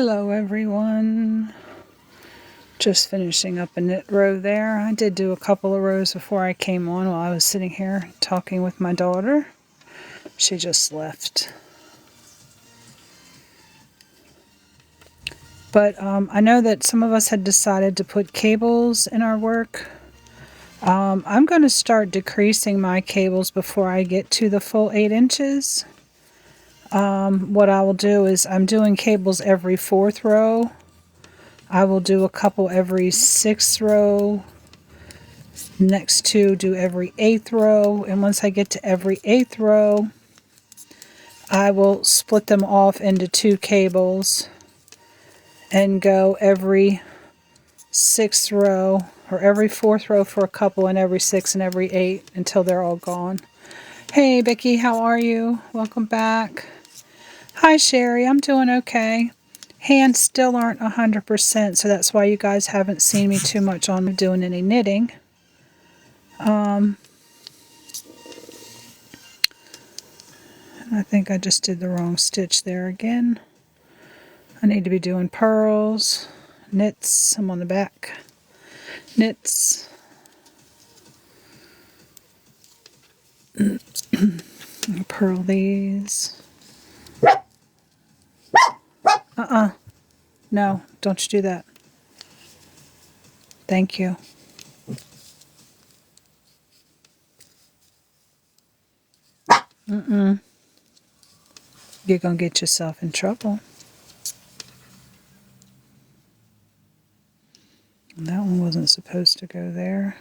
Hello everyone. Just finishing up a knit row there. I did do a couple of rows before I came on while I was sitting here talking with my daughter. She just left. But I know that some of us had decided to put cables in our work. I'm going to start decreasing my cables before I get to the full 8 inches. What I will do is I'm doing cables every 4th row. I will do a couple every 6th row. Next two do every 8th row. And once I get to every 8th row, I will split them off into 2 cables and go every 6th row or every 4th row for a couple and every 6 and every 8 until they're all gone. Hey Becky, how are you? Welcome back. Hi Sherry, I'm doing okay. Hands still aren't 100%, so that's why you guys haven't seen me too much on doing any knitting. I think I just did the wrong stitch there again. I need to be doing purls, knits. I'm on the back. Knits. Purl these. No, don't you do that. Thank you. You're going to get yourself in trouble. That one wasn't supposed to go there.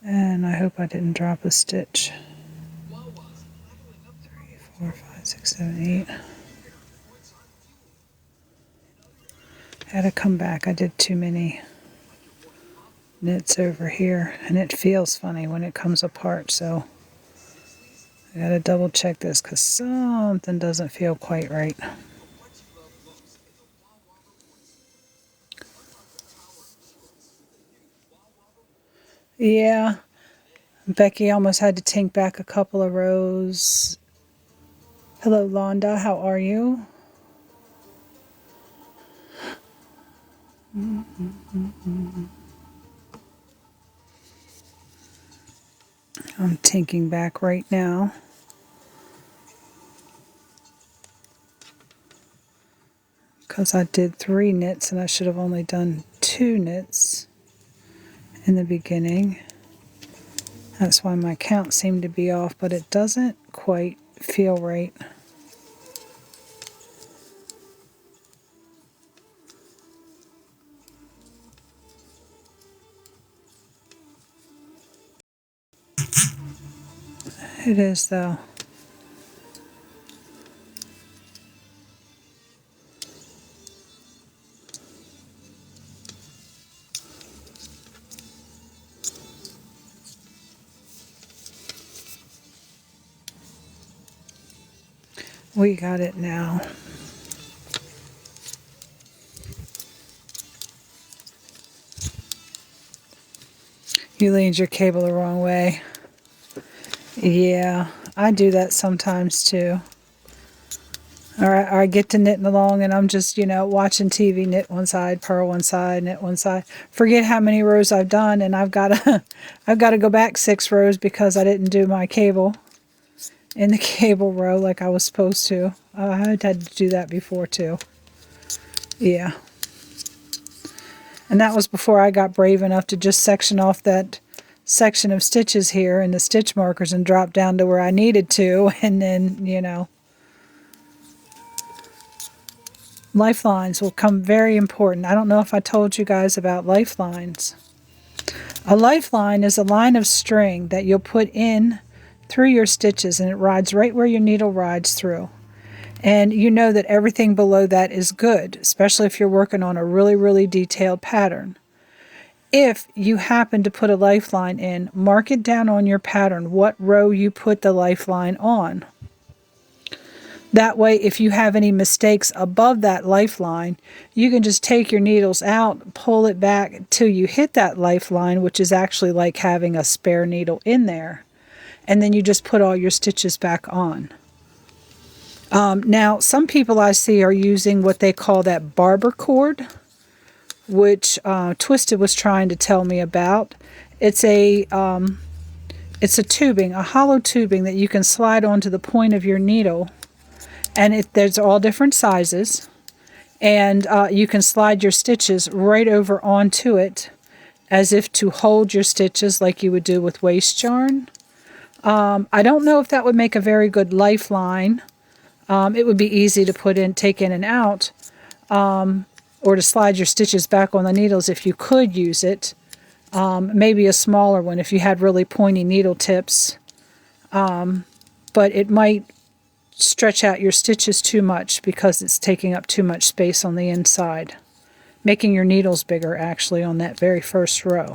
And I hope I didn't drop a stitch. 3, 4, 5, 6, 7, 8. Had to come back. I did too many knits over here. And it feels funny when it comes apart, so I gotta double check this because something doesn't feel quite right. Yeah, Becky almost had to tink back a couple of rows. Hello Londa, how are you? I'm tinking back right now. Because I did 3 knits and I should have only done 2 knits in the beginning. That's why my count seemed to be off, but it doesn't quite feel right. It is though. We got it now. You leaned your cable the wrong way. Yeah, I do that sometimes too. Or I get to knitting along and I'm just, watching TV, knit one side, purl one side, knit one side. Forget how many rows I've done and I've got to go back 6 rows because I didn't do my cable in the cable row like I was supposed to. I had to do that before too. Yeah. And that was before I got brave enough to just section off that section of stitches here and the stitch markers and drop down to where I needed to, and then, lifelines will come very important. I don't know if I told you guys about lifelines. A lifeline is a line of string that you'll put in through your stitches and it rides right where your needle rides through. And you know that everything below that is good, especially if you're working on a really, really detailed pattern. If you happen to put a lifeline in, mark it down on your pattern what row you put the lifeline on. That way, if you have any mistakes above that lifeline, you can just take your needles out, pull it back till you hit that lifeline, which is actually like having a spare needle in there. And then you just put all your stitches back on. Now, some people I see are using what they call that barber cord, which Twisted was trying to tell me about. It's a tubing, a hollow tubing that you can slide onto the point of your needle, and there's all different sizes, and you can slide your stitches right over onto it as if to hold your stitches like you would do with waste yarn. I don't know if that would make a very good lifeline. It would be easy to take in and out, or to slide your stitches back on the needles if you could use it. Maybe a smaller one if you had really pointy needle tips. But it might stretch out your stitches too much because it's taking up too much space on the inside, making your needles bigger actually on that very first row.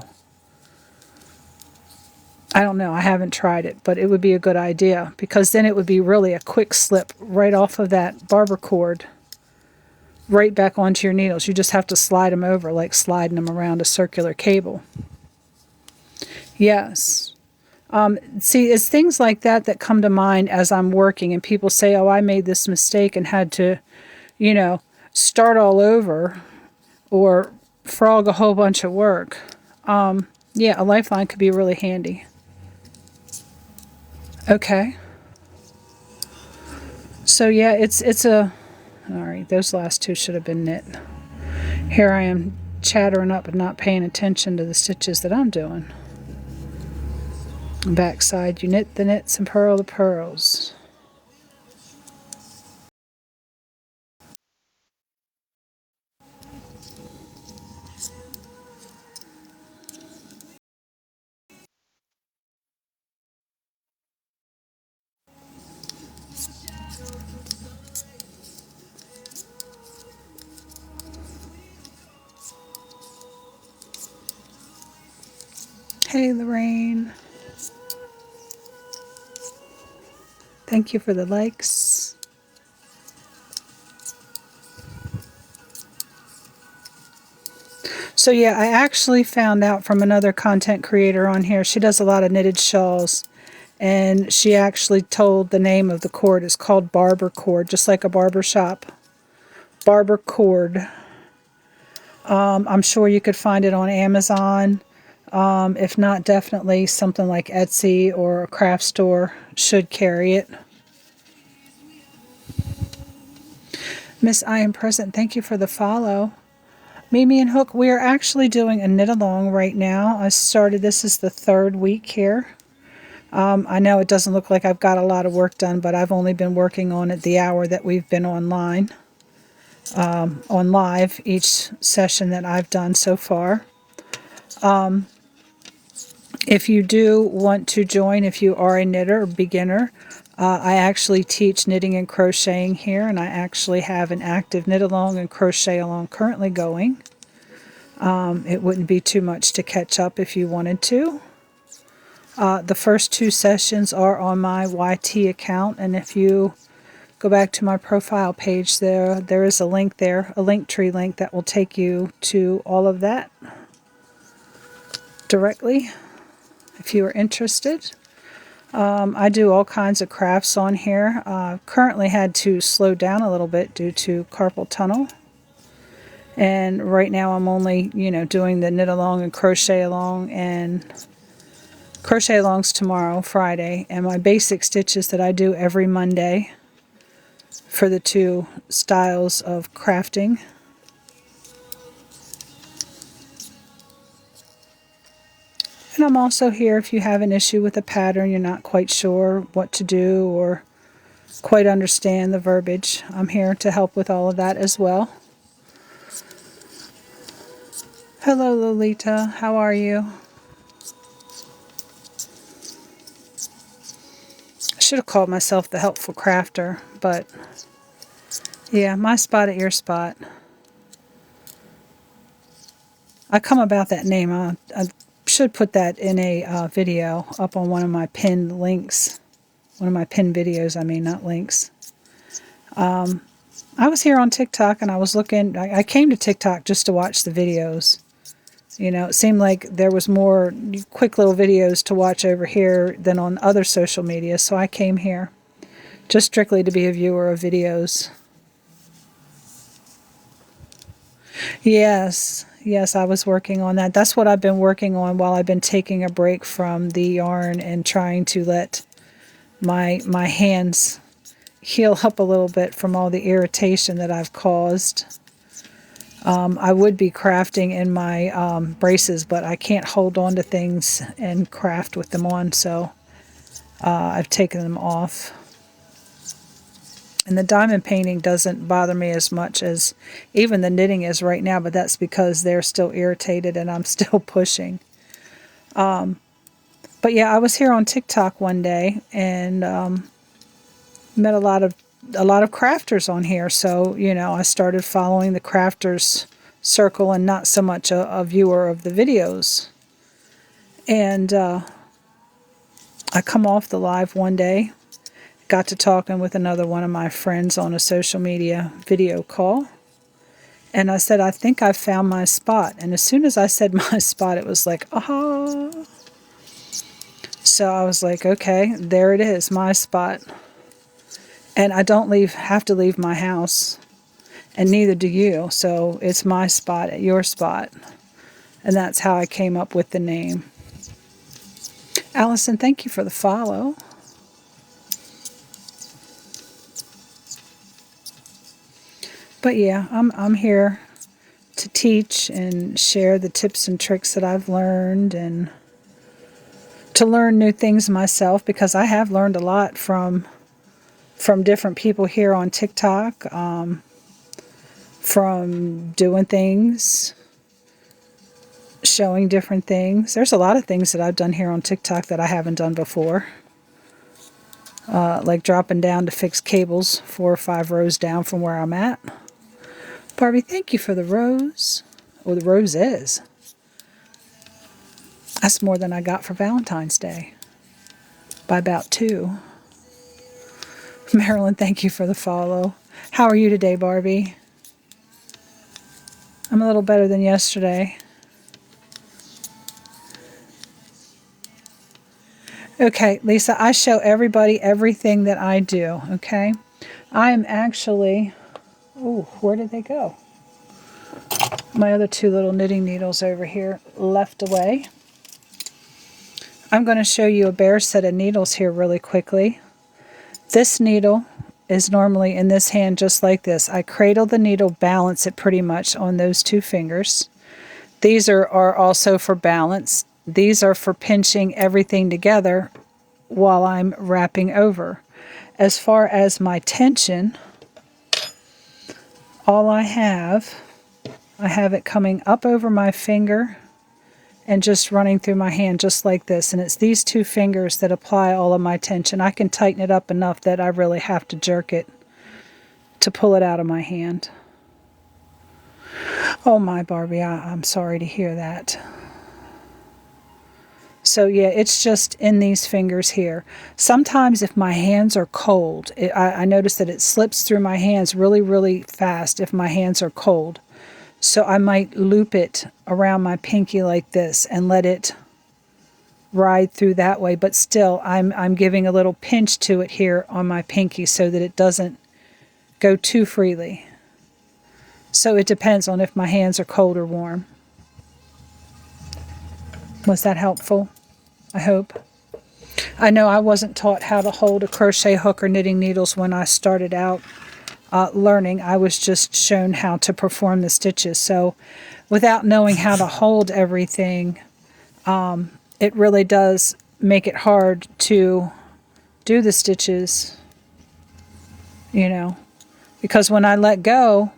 I don't know, I haven't tried it, but it would be a good idea because then it would be really a quick slip right off of that barber cord right back onto your needles. You just have to slide them over like sliding them around a circular cable. Yes. See, it's things like that that come to mind as I'm working, and people say, oh, I made this mistake and had to, start all over or frog a whole bunch of work. Yeah, a lifeline could be really handy. Okay. So yeah, alright, those last two should have been knit. Here I am chattering up and not paying attention to the stitches that I'm doing. Backside, you knit the knits and purl the pearls. Hey, Lorraine. Thank you for the likes. So yeah, I actually found out from another content creator on here. She does a lot of knitted shawls. And she actually told the name of the cord is called barber cord, just like a barber shop. Barber cord. I'm sure you could find it on Amazon. If not, definitely something like Etsy or a craft store should carry it. Miss I Am Present, thank you for the follow. Mimi and Hook, we are actually doing a knit along right now. This is the third week here. I know it doesn't look like I've got a lot of work done, but I've only been working on it the hour that we've been online, on live, each session that I've done so far. If you do want to join, if you are a knitter or beginner, I actually teach knitting and crocheting here, and I actually have an active knit along and crochet along currently going. It wouldn't be too much to catch up if you wanted to. The first two sessions are on my YT account, and if you go back to my profile page there is a link there, a Linktree link that will take you to all of that directly if you are interested. I do all kinds of crafts on here. Currently had to slow down a little bit due to carpal tunnel. And right now I'm only, doing the knit along and crochet along, and crochet alongs tomorrow, Friday, and my basic stitches that I do every Monday for the two styles of crafting. And I'm also here if you have an issue with a pattern, you're not quite sure what to do or quite understand the verbiage. I'm here to help with all of that as well. Hello, Lolita. How are you? I should have called myself the Helpful Crafter, but yeah, my spot at your spot. I come about that name. I should put that in a video up on one of my pinned links. One of my pinned videos, I mean, not links. I was here on TikTok and I was looking. I came to TikTok just to watch the videos. It seemed like there was more quick little videos to watch over here than on other social media, so I came here just strictly to be a viewer of videos. Yes, yes, I was working on that. That's what I've been working on while I've been taking a break from the yarn and trying to let my hands heal up a little bit from all the irritation that I've caused. I would be crafting in my braces, but I can't hold on to things and craft with them on, so I've taken them off. And the diamond painting doesn't bother me as much as even the knitting is right now, but that's because they're still irritated and I'm still pushing. But yeah, I was here on TikTok one day and met a lot of crafters on here. So, you know, I started following the crafters circle and not so much a viewer of the videos. And I come off the live one day, got to talking with another one of my friends on a social media video call. And I said, I think I found my spot. And as soon as I said my spot, it was like, aha. So I was like, okay, there it is, my spot. And I don't have to leave my house. And neither do you. So it's my spot at your spot. And that's how I came up with the name. Allison, thank you for the follow. But yeah, I'm here to teach and share the tips and tricks that I've learned and to learn new things myself, because I have learned a lot from different people here on TikTok, from doing things, showing different things. There's a lot of things that I've done here on TikTok that I haven't done before. Like dropping down to fix cables 4 or 5 rows down from where I'm at. Barbie, thank you for the rose. Oh, the roses. That's more than I got for Valentine's Day. By about 2. Marilyn, thank you for the follow. How are you today, Barbie? I'm a little better than yesterday. Okay, Lisa, I show everybody everything that I do, okay? I am actually... Oh, where did they go? My other 2 little knitting needles over here left away. I'm going to show you a bare set of needles here really quickly. This needle is normally in this hand just like this. I cradle the needle, balance it pretty much on those 2 fingers. These are also for balance. These are for pinching everything together while I'm wrapping over. As far as my tension, all I have it coming up over my finger and just running through my hand just like this. And it's these 2 fingers that apply all of my tension. I can tighten it up enough that I really have to jerk it to pull it out of my hand. Oh my, Barbie, I'm sorry to hear that. So yeah, it's just in these fingers here. Sometimes if my hands are cold, I notice that it slips through my hands really, really fast if my hands are cold. So I might loop it around my pinky like this and let it ride through that way. But still, I'm giving a little pinch to it here on my pinky so that it doesn't go too freely. So it depends on if my hands are cold or warm. Was that helpful? I hope. I know I wasn't taught how to hold a crochet hook or knitting needles when I started out learning. I was just shown how to perform the stitches. So without knowing how to hold everything, it really does make it hard to do the stitches, you know, because when I let go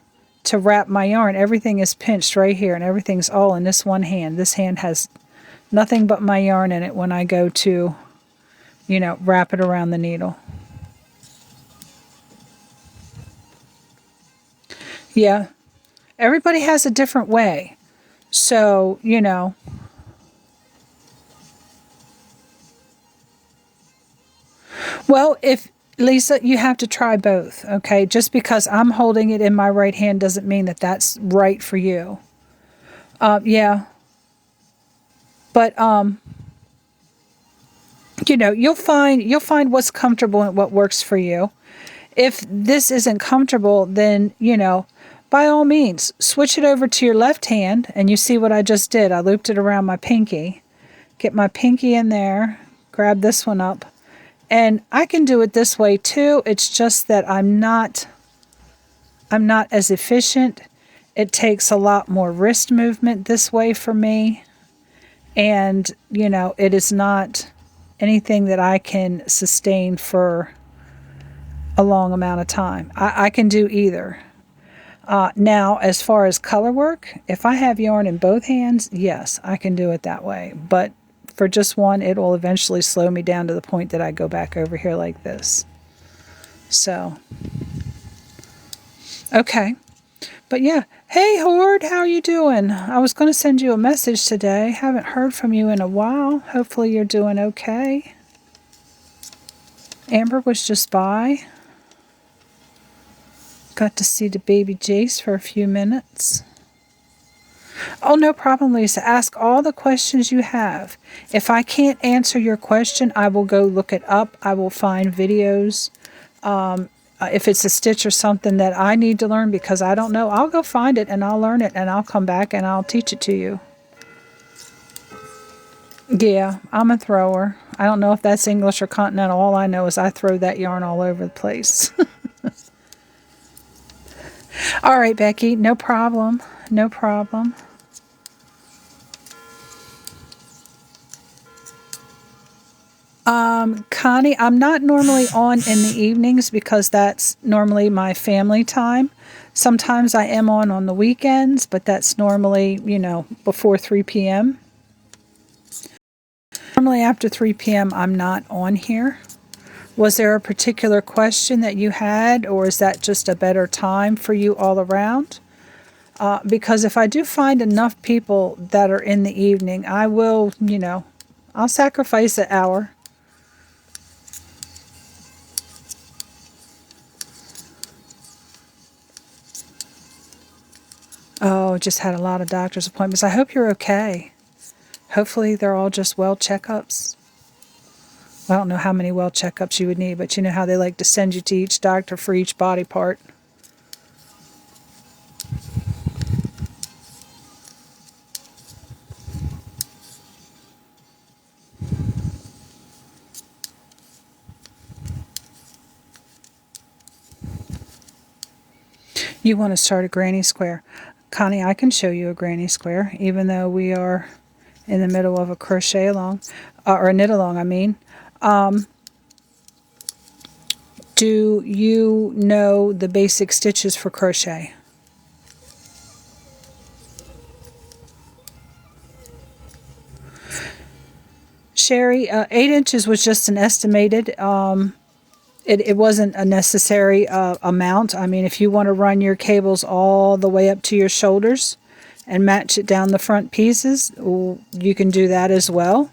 to wrap my yarn, everything is pinched right here and everything's all in this one hand. This hand has nothing but my yarn in it when I go to, you know, wrap it around the needle. Yeah, everybody has a different way. So, you know, well, if Lisa, you have to try both, okay? Just because I'm holding it in my right hand doesn't mean that that's right for you. Yeah. But, you know, you'll find what's comfortable and what works for you. If this isn't comfortable, then, you know, by all means, switch it over to your left hand, and you see what I just did. I looped it around my pinky. Get my pinky in there, grab this one up, and I can do it this way too. It's just that I'm not as efficient. It takes a lot more wrist movement this way for me, and, you know, it is not anything that I can sustain for a long amount of time. I can do either. Now, as far as color work, if I have yarn in both hands, yes, I can do it that way. But for just one, it will eventually slow me down to the point that I go back over here like this. So, okay. But yeah, hey Horde, how are you doing? I was going to send you a message today. Haven't heard from you in a while. Hopefully you're doing okay. Amber was just by. Got to see the baby Jace for a few minutes. Oh, no problem, Lisa. Ask all the questions you have. If I can't answer your question, I will go look it up. I will find videos. If it's a stitch or something that I need to learn because I don't know, I'll go find it and I'll learn it and I'll come back and I'll teach it to you. Yeah, I'm a thrower. I don't know if that's English or continental. All I know is I throw that yarn all over the place. All right, Becky, no problem. No problem. Connie, I'm not normally on in the evenings because that's normally my family time. Sometimes I am on the weekends, but that's normally, you know, before 3 p.m. Normally after 3 p.m. I'm not on here. Was there a particular question that you had, or is that just a better time for you all around? Because if I do find enough people that are in the evening, I will, you know, I'll sacrifice an hour. Oh, just had a lot of doctor's appointments. I hope you're okay. Hopefully they're all just well checkups. I don't know how many well checkups you would need, but you know how they like to send you to each doctor for each body part. You want to start a granny square. Connie, I can show you a granny square, even though we are in the middle of a crochet along, or a knit along, I mean. Do you know the basic stitches for crochet? Sherry, 8 inches was just an estimated. It wasn't a necessary amount. I mean, if you want to run your cables all the way up to your shoulders and match it down the front pieces, you can do that as well.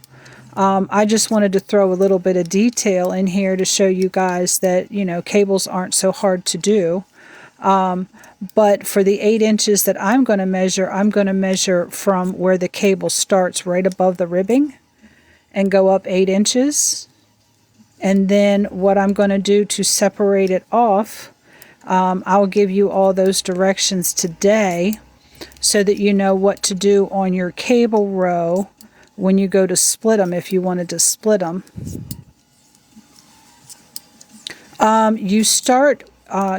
I just wanted to throw a little bit of detail in here to show you guys that, you know, cables aren't so hard to do. But for the 8 inches that I'm going to measure from where the cable starts right above the ribbing and go up 8 inches. And then what I'm going to do to separate it off, I'll give you all those directions today so that you know what to do on your cable row when you go to split them, if you wanted to split them. You start,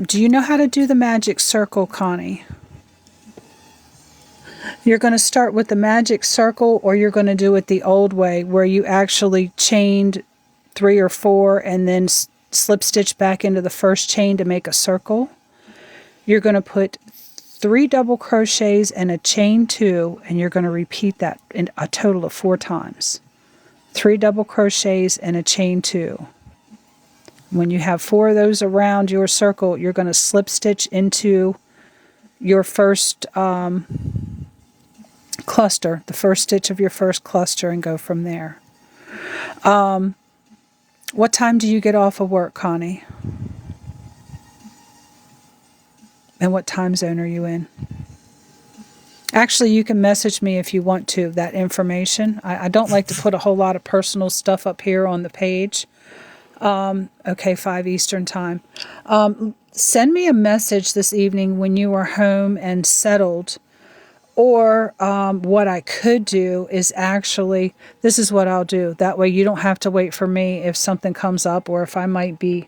do you know how to do the magic circle, Connie? You're going to start with the magic circle, or you're going to do it the old way where you actually chained 3 or 4 and then slip stitch back into the first chain to make a circle. You're going to put 3 double crochets and a chain 2, and you're going to repeat that in a total of 4 times. 3 double crochets and a chain 2. When you have 4 of those around your circle, you're going to slip stitch into your first cluster, the first stitch of your first cluster, and go from there. What time do you get off of work, Connie? And what time zone are you in? Actually, you can message me if you want to, that information. I don't like to put a whole lot of personal stuff up here on the page. Okay, 5 Eastern time. Send me a message this evening when you are home and settled. Or what I could do is actually, this is what I'll do. That way you don't have to wait for me if something comes up or if I might be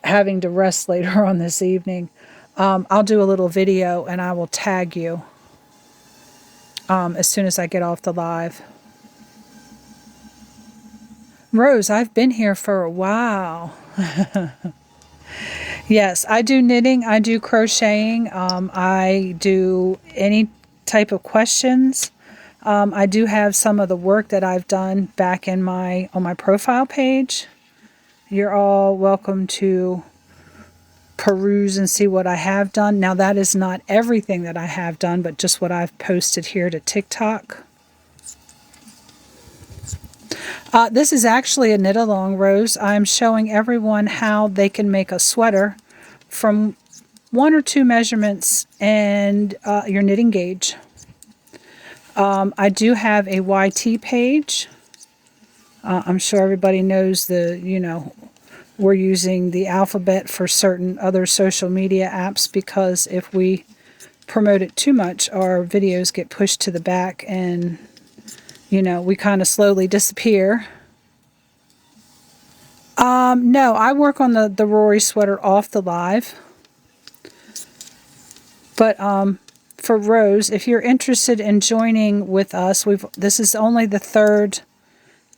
having to rest later on this evening. I'll do a little video and I will tag you as soon as I get off the live. Rose, I've been here for a while. Yes, I do knitting, I do crocheting, I do any type of questions. I do have some of the work that I've done back in on my profile page. You're all welcome to peruse and see what I have done. Now that is not everything that I have done, but just what I've posted here to TikTok. This is actually a knit along, Rose. I'm showing everyone how they can make a sweater from 1 or 2 measurements and your knitting gauge. I do have a YT page. I'm sure everybody knows we're using the alphabet for certain other social media apps because if we promote it too much, our videos get pushed to the back and we kind of slowly disappear. No, I work on the Rory sweater off the live. But for Rose, if you're interested in joining with us, this is only the 3rd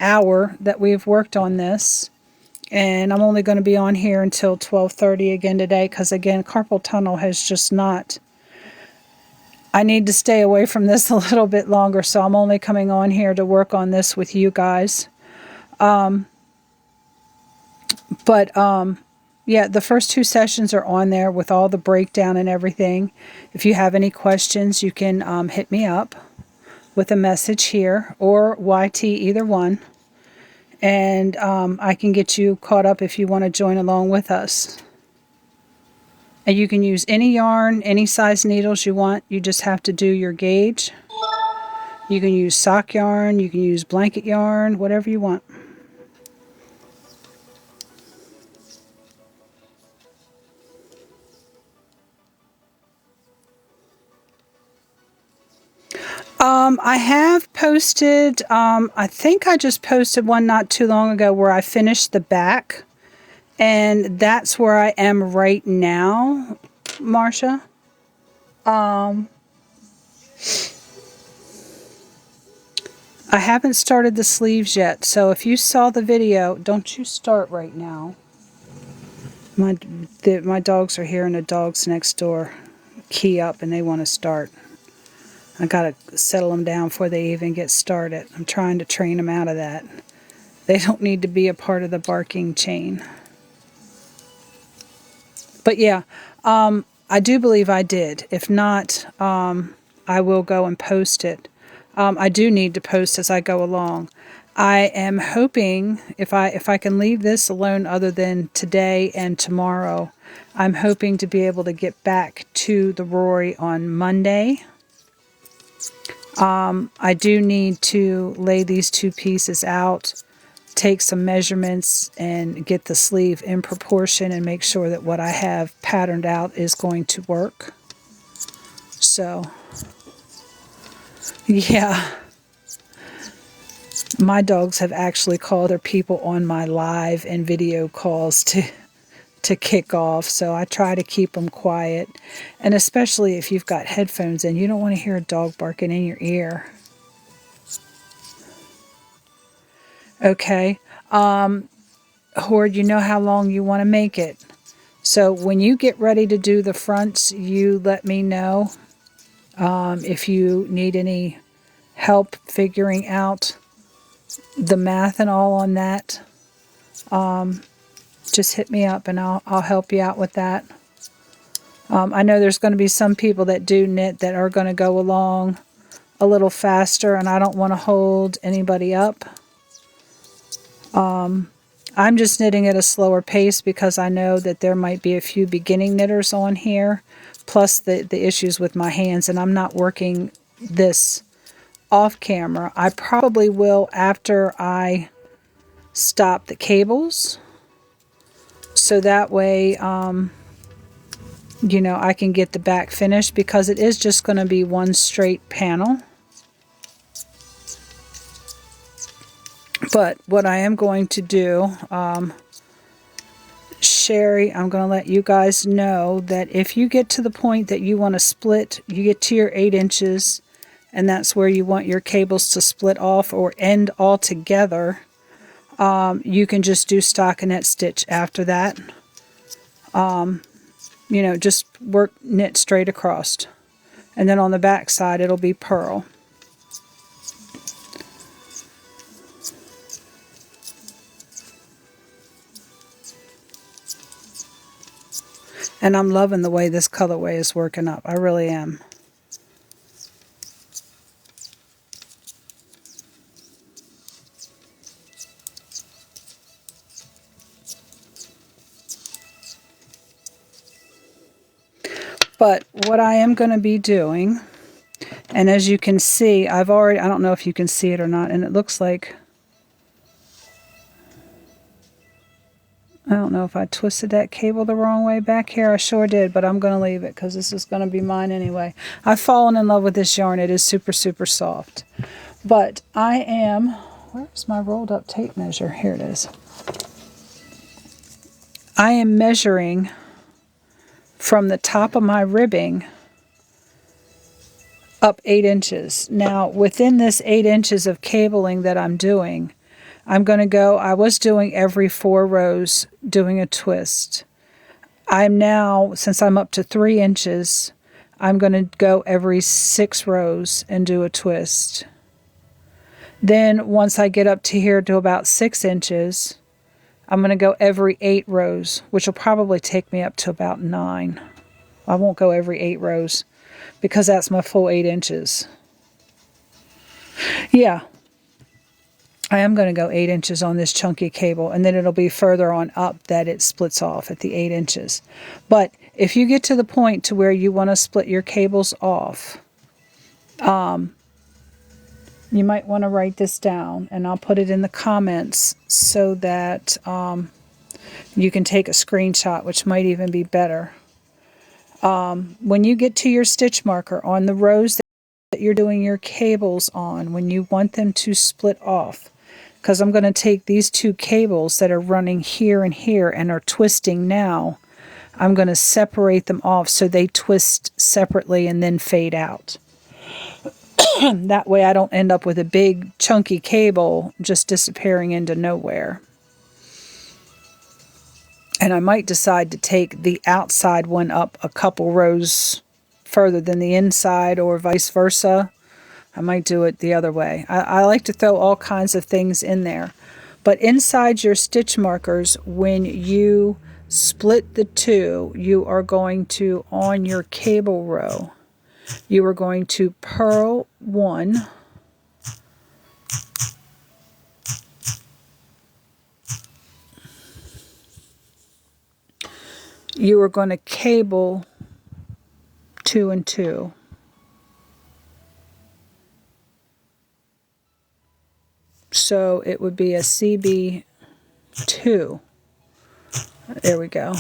hour that we've worked on this. And I'm only going to be on here until 12:30 again today because, again, carpal tunnel has just not... I need to stay away from this a little bit longer, so I'm only coming on here to work on this with you guys. Yeah, the first 2 sessions are on there with all the breakdown and everything. If you have any questions, you can hit me up with a message here or YT, either one. And I can get you caught up if you want to join along with us. And you can use any yarn, any size needles you want. You just have to do your gauge. You can use sock yarn, you can use blanket yarn, whatever you want. I have posted, I think I just posted one not too long ago where I finished the back. And that's where I am right now, Marcia. I haven't started the sleeves yet, so if you saw the video, don't you start right now. My dogs are hearing the dogs next door key up and they want to start. I gotta settle them down before they even get started. I'm trying to train them out of that. They don't need to be a part of the barking chain. But yeah, I do believe I did. If not, I will go and post it. I do need to post as I go along. I am hoping, if I can leave this alone other than today and tomorrow, I'm hoping to be able to get back to the Rory on Monday. I do need to lay these 2 pieces out, take some measurements, and get the sleeve in proportion and make sure that what I have patterned out is going to work. So, yeah. My dogs have actually called their people on my live and video calls to kick off, so I try to keep them quiet. And especially if you've got headphones in, you don't want to hear a dog barking in your ear. Okay, Horde, you know how long you want to make it. So when you get ready to do the fronts, you let me know. If you need any help figuring out the math and all on that, just hit me up and I'll help you out with that. I know there's going to be some people that do knit that are going to go along a little faster, and I don't want to hold anybody up. I'm just knitting at a slower pace because I know that there might be a few beginning knitters on here, plus the issues with my hands, and I'm not working this off camera. I probably will after I stop the cables, so that way you know, I can get the back finished, because it is just going to be one straight panel. But what I am going to do, Sherry, I'm going to let you guys know that if you get to the point that you want to split, you get to your 8 inches, and that's where you want your cables to split off or end all together, you can just do stockinette stitch after that. You know, just work knit straight across. And then on the back side, it'll be purl. And I'm loving the way this colorway is working up. I really am. But what I am going to be doing, and as you can see, I don't know if you can see it or not, and it looks like, I don't know if I twisted that cable the wrong way back here. I sure did, but I'm going to leave it because this is going to be mine anyway. I've fallen in love with this yarn. It is super, super soft. But I am, where's my rolled up tape measure? Here it is. I am measuring from the top of my ribbing up 8 inches. Now, within this 8 inches of cabling that I'm doing, I'm going to go, I was doing every 4 rows doing a twist. I'm now, since I'm up to 3 inches, I'm going to go every 6 rows and do a twist. Then once I get up to here to about 6 inches, I'm going to go every 8 rows, which will probably take me up to about 9. I won't go every 8 rows because that's my full 8 inches. Yeah, I am going to go 8 inches on this chunky cable, and then it'll be further on up that it splits off at the 8 inches. But if you get to the point to where you want to split your cables off, you might want to write this down, and I'll put it in the comments so that you can take a screenshot, which might even be better. When you get to your stitch marker on the rows that you're doing your cables on, when you want them to split off, because I'm going to take these 2 cables that are running here and here and are twisting now, I'm going to separate them off so they twist separately and then fade out. That way I don't end up with a big chunky cable just disappearing into nowhere. And I might decide to take the outside one up a couple rows further than the inside, or vice versa. I might do it the other way. I like to throw all kinds of things in there. But inside your stitch markers, when you split the 2, you are going to, on your cable row, you are going to purl 1, you are going to cable 2 and 2. So it would be a CB2. There we go.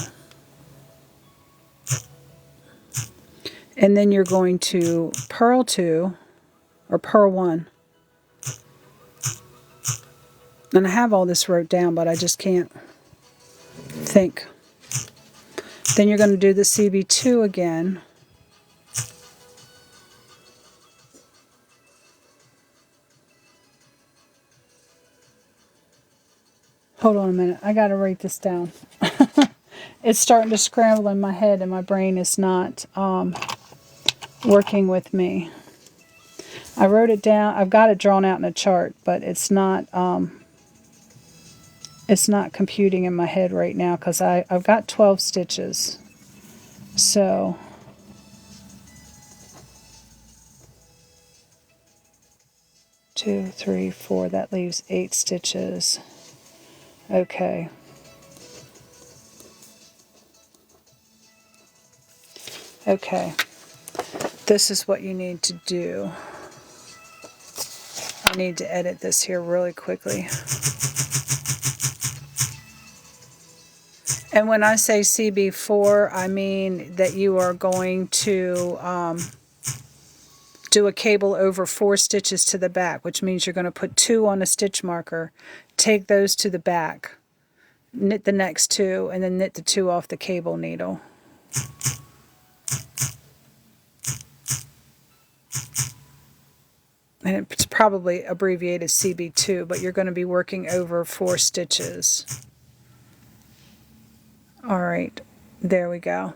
And then you're going to purl 2, or purl 1. And I have all this wrote down, but I just can't think. Then you're going to do the CB2 again. Hold on a minute. I got to write this down. It's starting to scramble in my head, and my brain is not working with me. I wrote it down. I've got it drawn out in a chart, but it's not computing in my head right now because I've got 12 stitches. So 2, 3, 4. That leaves 8 stitches. Okay. Okay. this is what you need to do. I need to edit this here really quickly. And when I say CB4, I mean that you are going to do a cable over 4 stitches to the back, which means you're going to put 2 on a stitch marker, take those to the back, knit the next 2, and then knit the 2 off the cable needle. And it's probably abbreviated CB2, but you're going to be working over 4 stitches. All right, there we go.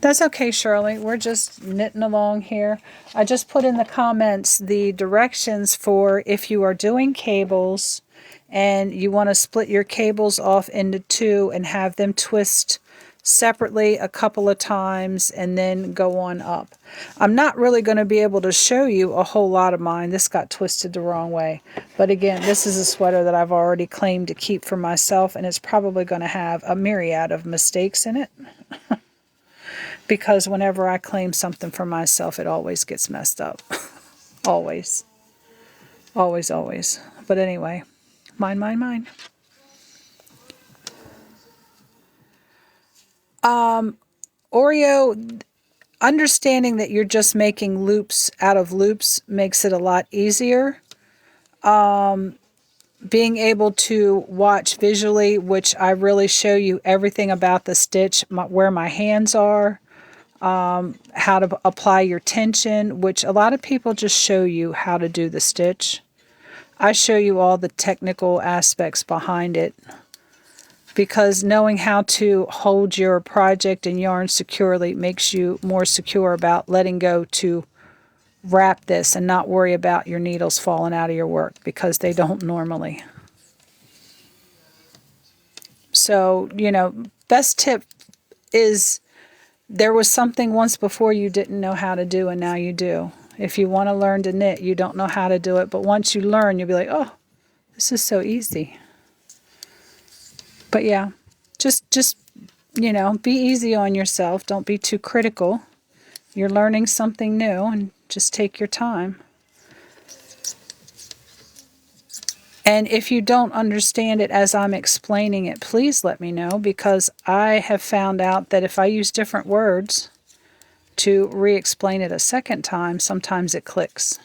That's okay, Shirley. We're just knitting along here. I just put in the comments the directions for if you are doing cables and you want to split your cables off into 2 and have them twist separately a couple of times and then go on up. I'm not really going to be able to show you a whole lot of mine. This got twisted the wrong way. But again, this is a sweater that I've already claimed to keep for myself, and it's probably going to have a myriad of mistakes in it. Because whenever I claim something for myself, it always gets messed up. Always. Always, always. But anyway, mine, mine, mine. Oreo, understanding that you're just making loops out of loops makes it a lot easier. Being able to watch visually, which I really show you everything about the stitch, where my hands are, how to apply your tension, which a lot of people just show you how to do the stitch. I show you all the technical aspects behind it, because knowing how to hold your project and yarn securely makes you more secure about letting go to wrap this and not worry about your needles falling out of your work, because they don't normally. So, you know, best tip is, there was something once before you didn't know how to do, and now you do. If you want to learn to knit, you don't know how to do it, but once you learn, you'll be like, oh, this is so easy. But yeah, just you know, be easy on yourself. Don't be too critical. You're learning something new, and just take your time. And if you don't understand it as I'm explaining it, please let me know, because I have found out that if I use different words to re-explain it a second time, sometimes it clicks.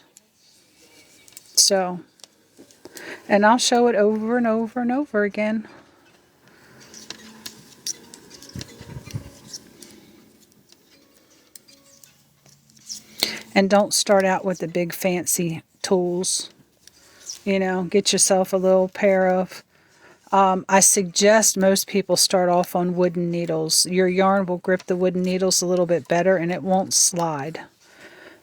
So, and I'll show it over and over and over again. And don't start out with the big fancy tools. You know, get yourself a little pair of, I suggest most people start off on wooden needles. Your yarn will grip the wooden needles a little bit better, and it won't slide.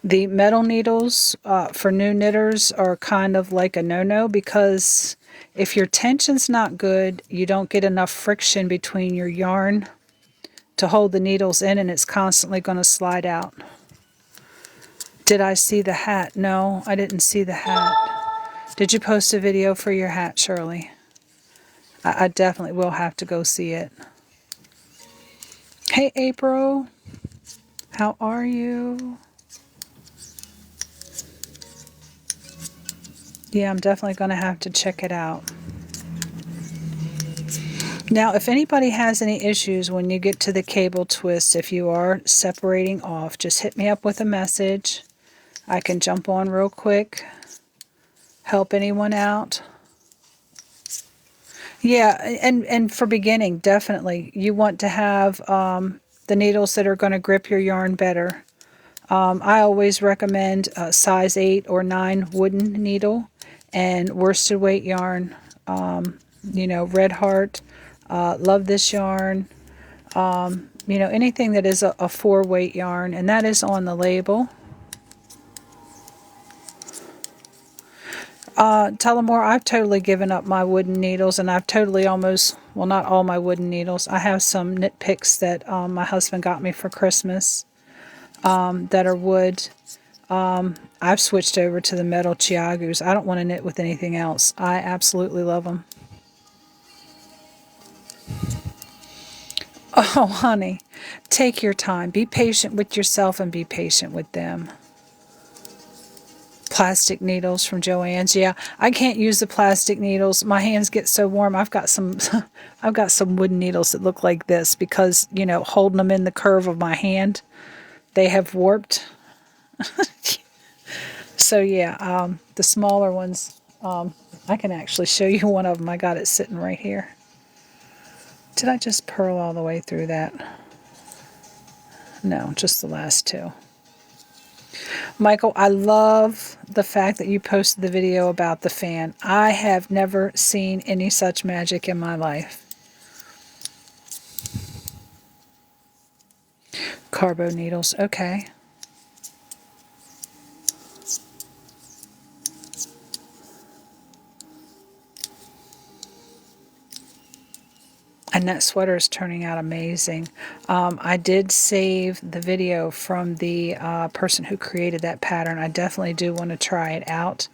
The metal needles for new knitters are kind of like a no-no, because if your tension's not good, you don't get enough friction between your yarn to hold the needles in, and it's constantly going to slide out. Did I see the hat? No, I didn't see the hat. Did you post a video for your hat, Shirley? I definitely will have to go see it. Hey, April. How are you? Yeah, I'm definitely going to have to check it out. Now, if anybody has any issues when you get to the cable twist, if you are separating off, just hit me up with a message. I can jump on real quick, help anyone out. Yeah, and for beginning, definitely, you want to have the needles that are going to grip your yarn better. I always recommend a size 8 or 9 wooden needle and worsted weight yarn. You know, Red Heart, love this yarn. You know, anything that is a 4 weight yarn, and that is on the label. Tullamore, I've totally given up my wooden needles, and I've totally almost, well, not all my wooden needles. I have some knit picks that my husband got me for Christmas that are wood. I've switched over to the metal Chiagus. I don't want to knit with anything else. I absolutely love them. Oh, honey, take your time. Be patient with yourself and be patient with them. Plastic needles from Joann's. Yeah, I can't use the plastic needles. My hands get so warm. I've got some I've got some wooden needles that look like this because, you know, holding them in the curve of my hand, they have warped. So yeah, the smaller ones, I can actually show you one of them. I got it sitting right here. Did I just purl all the way through that? No, just the last two. Michael, I love the fact that you posted the video about the fan. I have never seen any such magic in my life. Carbo needles, okay. And that sweater is turning out amazing. I did save the video from the person who created that pattern. I definitely do want to try it out.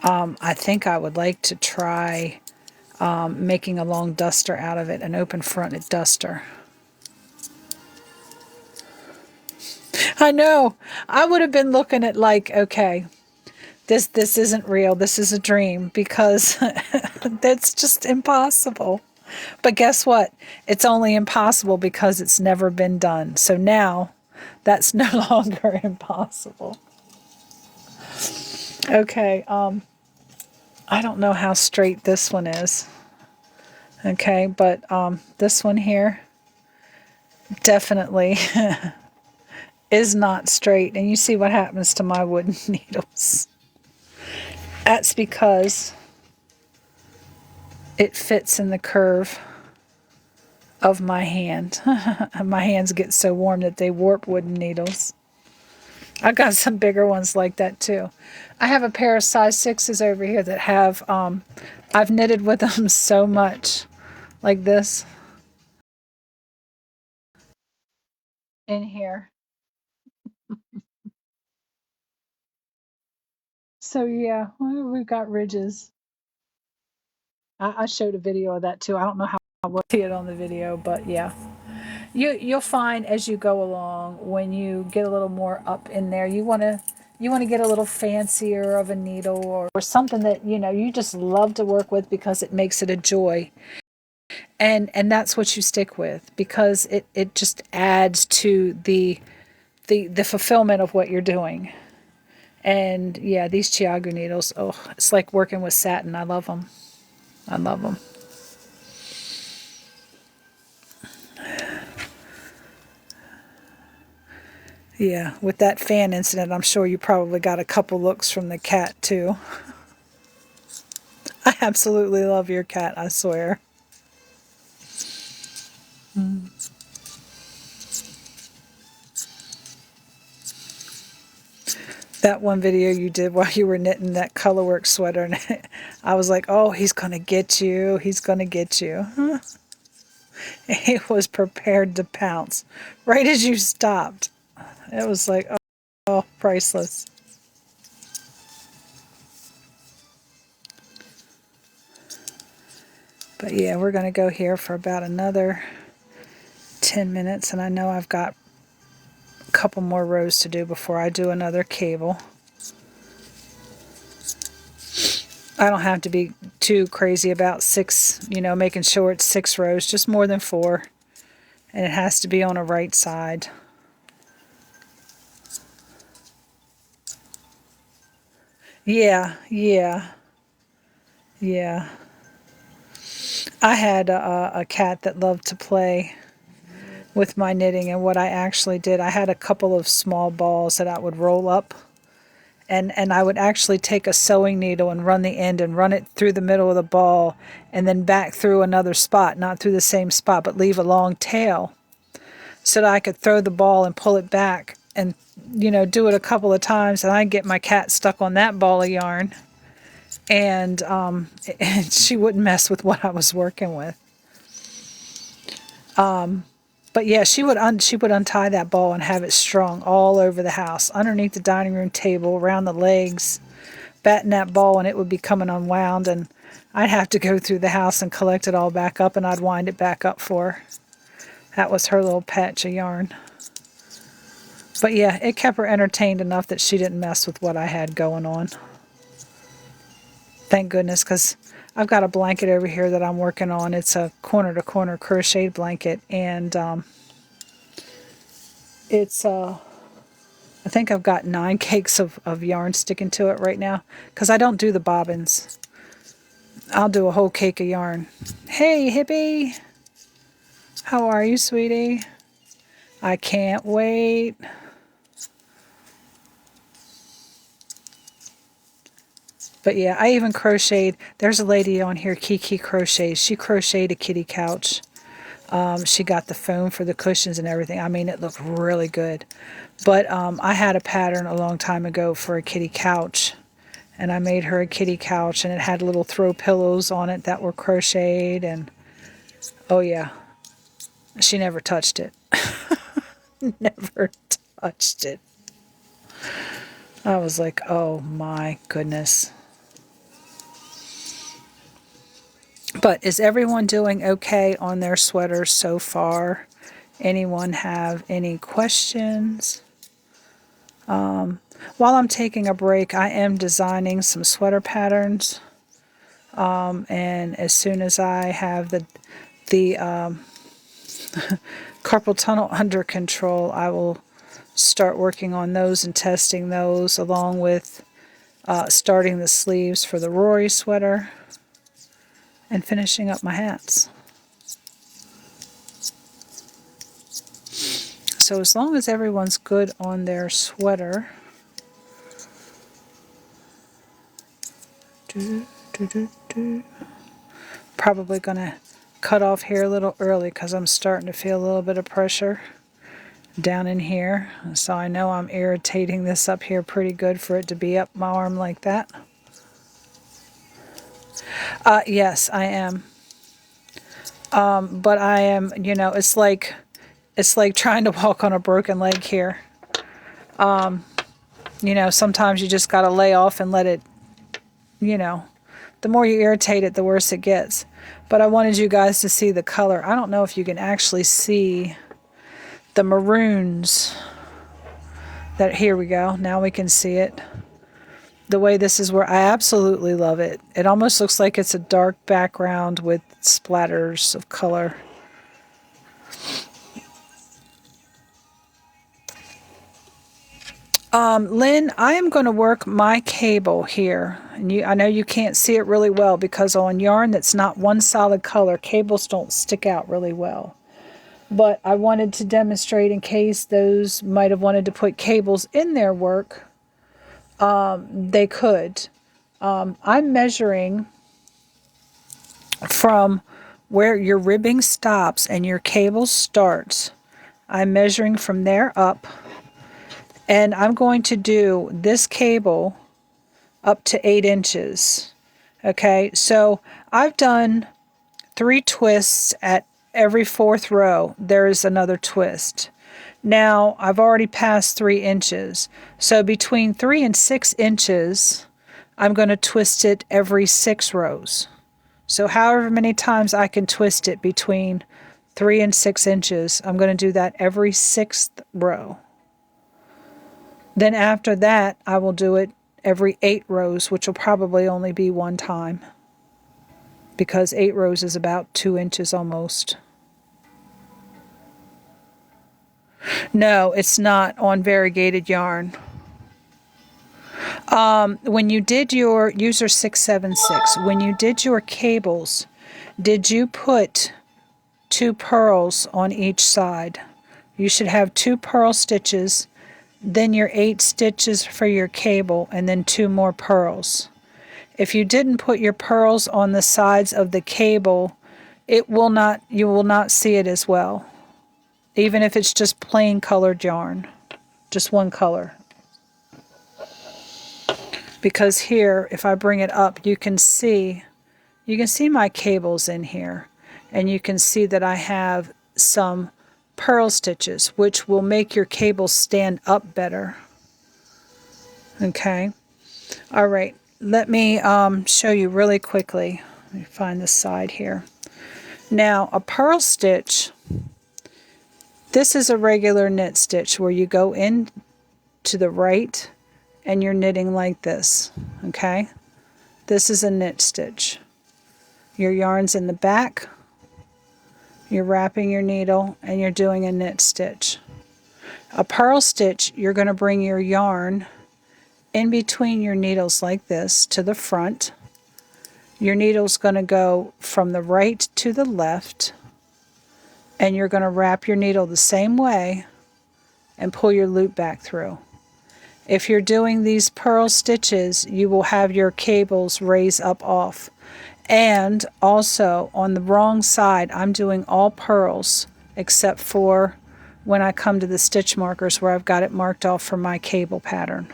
I think I would like to try making a long duster out of it, an open fronted duster. I know. I would have been looking at like, okay, this isn't real. This is a dream because that's just impossible. But guess what? It's only impossible because it's never been done. So now that's no longer impossible. Okay, I don't know how straight this one is. Okay, but this one here definitely is not straight. And you see what happens to my wooden needles. That's because it fits in the curve of my hand. My hands get so warm that they warp wooden needles. I've got some bigger ones like that too. I have a pair of size 6s over here that have, I've knitted with them so much, like this, in here. So yeah, we've got ridges. I showed a video of that too. I don't know how I will see it on the video, but yeah. You'll find as you go along, when you get a little more up in there, you want to get a little fancier of a needle or something that you know you just love to work with because it makes it a joy, and that's what you stick with because it just adds to the fulfillment of what you're doing. And yeah, these Chiago needles, oh, it's like working with satin. I love them. I love them. Yeah, with that fan incident, I'm sure you probably got a couple looks from the cat too. I absolutely love your cat, I swear. That one video you did while you were knitting that colorwork sweater, and I was like, oh, he's going to get you. He's going to get you. He was prepared to pounce right as you stopped. It was like, oh, priceless. But yeah, we're going to go here for about another 10 minutes, and I know I've got a couple more rows to do before I do another cable. I don't have to be too crazy about 6, you know, making sure it's 6 rows, just more than 4. And it has to be on a right side. Yeah, yeah, yeah. I had a cat that loved to play with my knitting, and what I actually did, I had a couple of small balls that I would roll up, and I would actually take a sewing needle and run the end and run it through the middle of the ball and then back through another spot, not through the same spot, but leave a long tail so that I could throw the ball and pull it back and, you know, do it a couple of times, and I'd get my cat stuck on that ball of yarn. And she wouldn't mess with what I was working with. But yeah, she would untie that ball and have it strung all over the house, underneath the dining room table, around the legs, batting that ball, and it would be coming unwound, and I'd have to go through the house and collect it all back up, and I'd wind it back up for her. That was her little patch of yarn. But yeah, it kept her entertained enough that she didn't mess with what I had going on. Thank goodness, because I've got a blanket over here that I'm working on. It's a corner-to-corner crocheted blanket, and it's, I think I've got 9 cakes of yarn sticking to it right now, because I don't do the bobbins. I'll do a whole cake of yarn. Hey, Hippie! How are you, sweetie? I can't wait. But yeah, I even crocheted. There's a lady on here, Kiki Crochets. She crocheted a kitty couch. She got the foam for the cushions and everything. I mean, it looked really good. But I had a pattern a long time ago for a kitty couch. And I made her a kitty couch, and it had little throw pillows on it that were crocheted. And oh yeah, she never touched it. Never touched it. I was like, oh my goodness. But is everyone doing okay on their sweaters so far? Anyone have any questions? While I'm taking a break, I am designing some sweater patterns. And as soon as I have the carpal tunnel under control, I will start working on those and testing those, along with starting the sleeves for the Rory sweater and finishing up my hats. So as long as everyone's good on their sweater, probably going to cut off here a little early because I'm starting to feel a little bit of pressure down in here. So I know I'm irritating this up here pretty good for it to be up my arm like that. Yes, I am. But I am, you know, it's like trying to walk on a broken leg here. You know, sometimes you just got to lay off and let it, you know, the more you irritate it, the worse it gets. But I wanted you guys to see the color. I don't know if you can actually see the maroons. That, here we go. Now we can see it. The way this is where I absolutely love it. It almost looks like it's a dark background with splatters of color. Lynn, I am going to work my cable here. And I know you can't see it really well because on yarn that's not one solid color, cables don't stick out really well. But I wanted to demonstrate in case those might have wanted to put cables in their work. They could. I'm measuring from where your ribbing stops and your cable starts. I'm measuring from there up. And I'm going to do this cable up to 8 inches. Okay, so I've done 3 twists at every 4th row. There is another twist. Now, I've already passed 3 inches. So between 3 and 6 inches, I'm going to twist it every 6 rows. So however many times I can twist it between 3 and 6 inches, I'm going to do that every 6th row. Then after that, I will do it every 8 rows, which will probably only be 1 time. Because 8 rows is about 2 inches almost. No, it's not on variegated yarn. When you did your user 676, when you did your cables, did you put 2 purls on each side? You should have 2 purl stitches, then your 8 stitches for your cable, and then 2 more purls. If you didn't put your purls on the sides of the cable, you will not see it as well. Even if it's just plain colored yarn, just one color. Because here, if I bring it up, you can see my cables in here, and you can see that I have some purl stitches, which will make your cable stand up better. Okay, all right, let me show you really quickly. Let me find the side here. Now, a purl stitch This is a regular knit stitch where you go in to the right and you're knitting like this, okay? This is a knit stitch. Your yarn's in the back, you're wrapping your needle, and you're doing a knit stitch. A purl stitch, you're going to bring your yarn in between your needles like this to the front. Your needle's going to go from the right to the left, and you're going to wrap your needle the same way and pull your loop back through. If you're doing these purl stitches, you will have your cables raise up off. And also on the wrong side, I'm doing all purls except for when I come to the stitch markers where I've got it marked off for my cable pattern.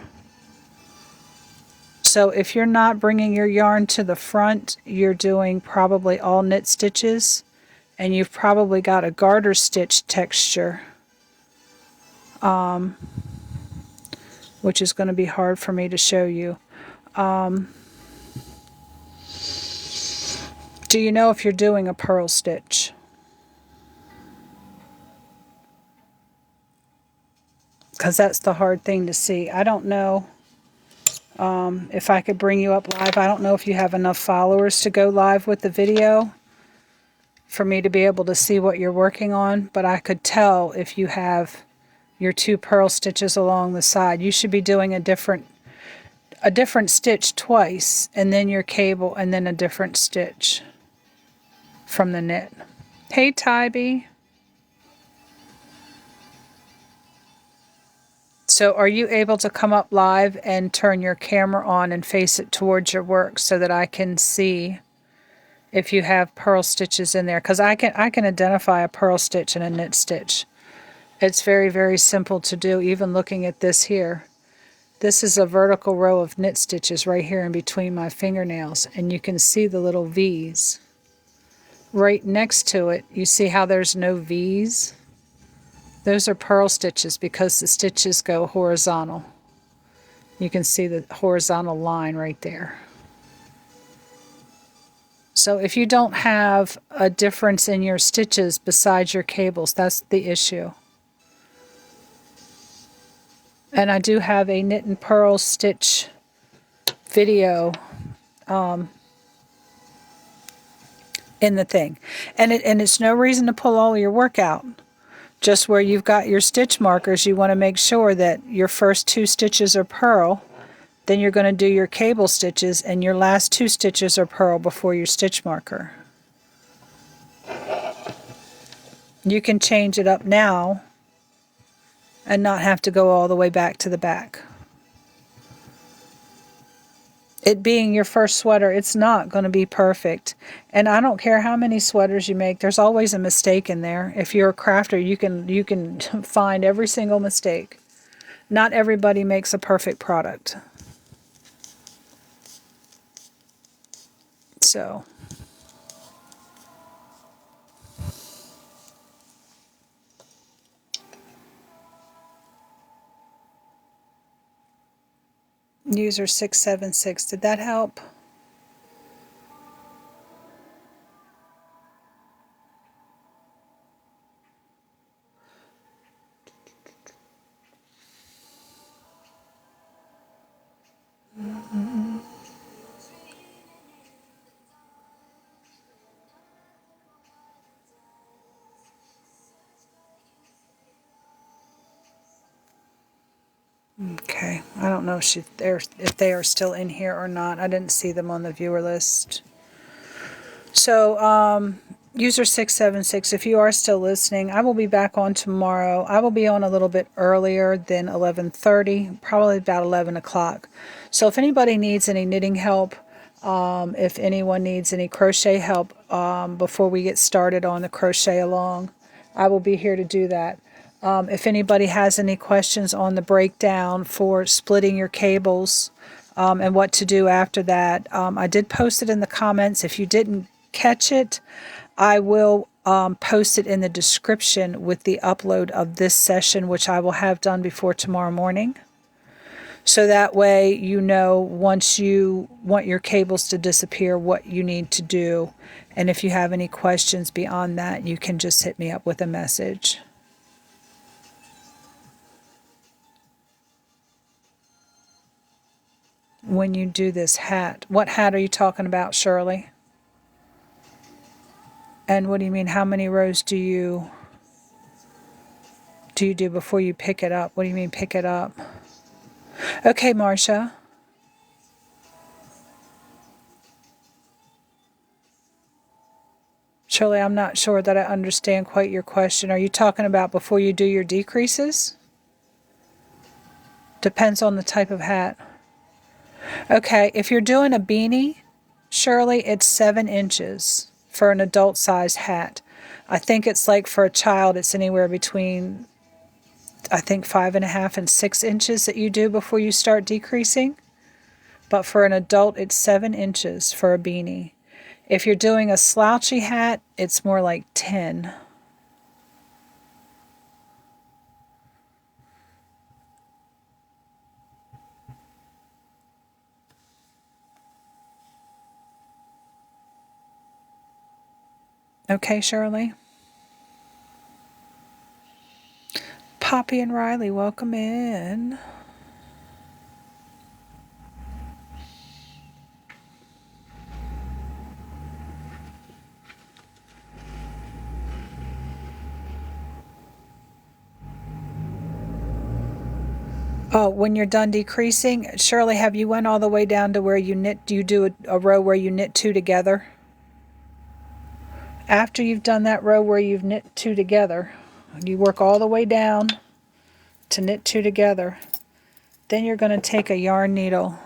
So if you're not bringing your yarn to the front, you're doing probably all knit stitches, and you've probably got a garter stitch texture, which is going to be hard for me to show you. Do you know if you're doing a purl stitch? Because that's the hard thing to see. I don't know if I could bring you up live. I don't know if you have enough followers to go live with the video for me to be able to see what you're working on, but I could tell if you have your 2 purl stitches along the side. You should be doing a different stitch twice, and then your cable, and then a different stitch from the knit. Hey Tybee. So are you able to come up live and turn your camera on and face it towards your work so that I can see if you have purl stitches in there? Because I can identify a purl stitch and a knit stitch. It's very, very simple to do, even looking at this here. This is a vertical row of knit stitches right here in between my fingernails, and you can see the little V's. Right next to it, you see how there's no V's? Those are purl stitches because the stitches go horizontal. You can see the horizontal line right there. So if you don't have a difference in your stitches besides your cables, that's the issue. And I do have a knit and purl stitch video in the thing. And it's no reason to pull all your work out. Just where you've got your stitch markers, you want to make sure that your first 2 stitches are purl, then you're going to do your cable stitches, and your last 2 stitches are purl before your stitch marker. You can change it up now and not have to go all the way back to the back. It being your first sweater, it's not going to be perfect. And I don't care how many sweaters you make, there's always a mistake in there. If you're a crafter, you can find every single mistake. Not everybody makes a perfect product. So user 676, did that help? Okay, I don't know if they are still in here or not. I didn't see them on the viewer list. So, user 676, if you are still listening, I will be back on tomorrow. I will be on a little bit earlier than 11:30, probably about 11 o'clock. So if anybody needs any knitting help, if anyone needs any crochet help before we get started on the crochet along, I will be here to do that. If anybody has any questions on the breakdown for splitting your cables and what to do after that, I did post it in the comments. If you didn't catch it, I will post it in the description with the upload of this session, which I will have done before tomorrow morning. So that way you know once you want your cables to disappear what you need to do. And if you have any questions beyond that, you can just hit me up with a message. when you do this hat. What hat are you talking about, Shirley? And what do you mean, how many rows do you do before you pick it up? What do you mean pick it up? Okay, Marcia. Shirley, I'm not sure that I understand quite your question. Are you talking about before you do your decreases? Depends on the type of hat. Okay, if you're doing a beanie, Shirley, it's 7 inches for an adult-sized hat. I think it's like for a child, it's anywhere between, I think, 5.5 and 6 inches that you do before you start decreasing. But for an adult, it's 7 inches for a beanie. If you're doing a slouchy hat, it's more like 10. Okay, Shirley? Poppy and Riley, welcome in. Oh, when you're done decreasing, Shirley, have you went all the way down to where you knit? Do you do a row where you knit 2 together? After you've done that row where you've knit 2 together, you work all the way down to knit 2 together. Then you're going to take a yarn needle,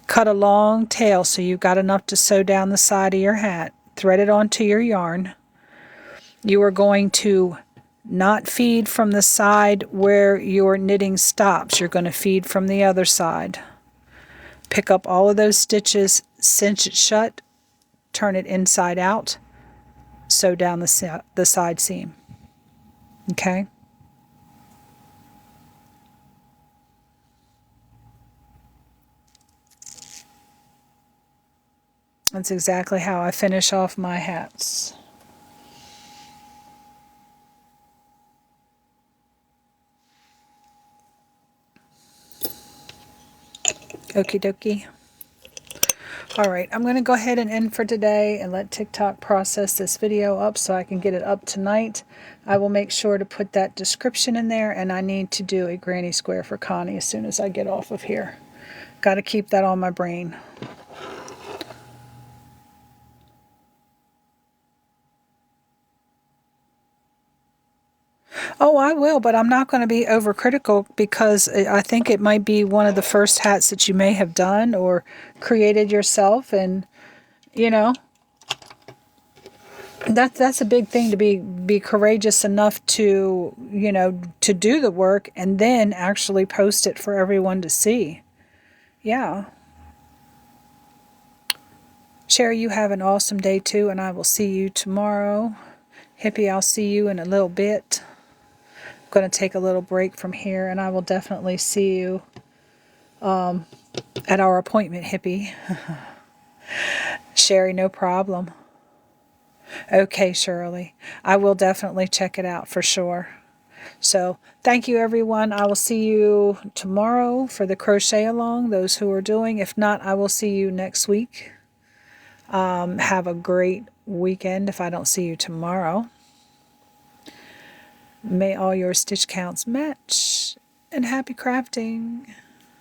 cut a long tail so you've got enough to sew down the side of your hat, thread it onto your yarn. You are going to not feed from the side where your knitting stops. You're going to feed from the other side. Pick up all of those stitches, cinch it shut, turn it inside out, sew down the side seam. Okay? That's exactly how I finish off my hats. Okie dokie. All right, I'm going to go ahead and end for today and let TikTok process this video up so I can get it up tonight. I will make sure to put that description in there, and I need to do a granny square for Connie as soon as I get off of here. Got to keep that on my brain. Oh, I will, but I'm not going to be overcritical because I think it might be one of the first hats that you may have done or created yourself, and you know, that's a big thing, to be courageous enough to, you know, to do the work and then actually post it for everyone to see. Yeah. Sherry, you have an awesome day too, and I will see you tomorrow. Hippie, I'll see you in a little bit. Going to take a little break from here, and I will definitely see you at our appointment, Hippie. Sherry, no problem. Okay, Shirley. I will definitely check it out for sure. So, thank you, everyone. I will see you tomorrow for the crochet along, those who are doing. If not, I will see you next week. Have a great weekend if I don't see you tomorrow. May all your stitch counts match, and happy crafting.